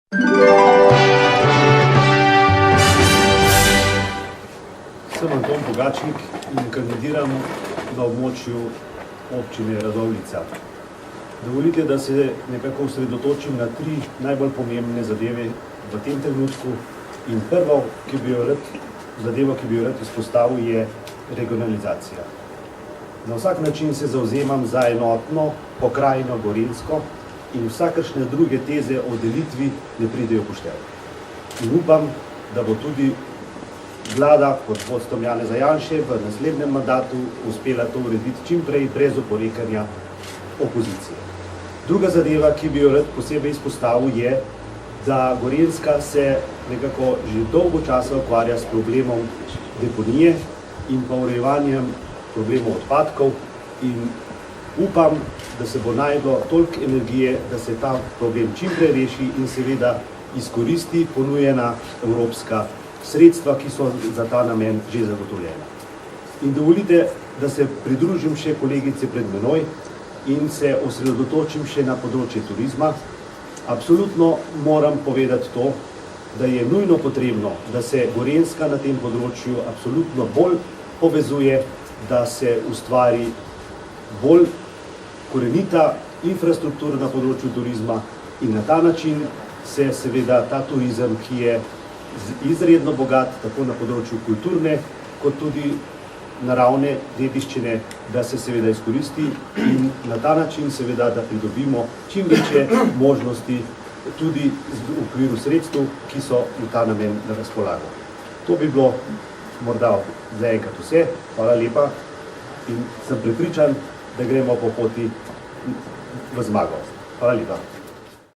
Sem Anton Pogačnik in kandidiram na območju občine Radovljica. Dovolite, da se nekako osredotočim na 3 najbolj pomembne zadeve v tem trenutku. In prvo, zadeva, ki bi jo rad izpostavil, je regionalizacija. Na vsak način se zavzemam za enotno pokrajino Gorenjsko in vsakršne druge teze o delitvi ne pridejo v poštev. In upam, da bo tudi vlada pod vodstvom Janeza Janše v naslednjem mandatu uspela to urediti čim prej, brez oporekanja opozicije. Druga zadeva, ki bi jo rad posebej izpostavil, je, da Gorenjska se nekako že dolgo časa ukvarja s problemom deponije in pa urejevanjem problemov odpadkov in upam, da se bo našlo toliko energije, da se ta problem čim prej reši in seveda izkoristi ponujena evropska sredstva, ki so za ta namen že zagotovljena. In dovolite, da se pridružim še kolegice pred menoj in se osredotočim še na področje turizma. Absolutno moram povedati to, da je nujno potrebno, da se Gorenjska na tem področju absolutno bolj povezuje, da se ustvari bolj korenita infrastruktura na področju turizma in na ta način se seveda ta turizem, ki je izredno bogat, tako na področju kulturne, kot tudi naravne dediščine, da se seveda izkoristi in na ta način seveda, da pridobimo čim večje možnosti tudi v okviru sredstev, ki so v ta namen na razpolago. To bi bilo morda zaenkrat vse. Hvala lepa in sem prepričan, da gremo po poti v zmago. Hvala lepa.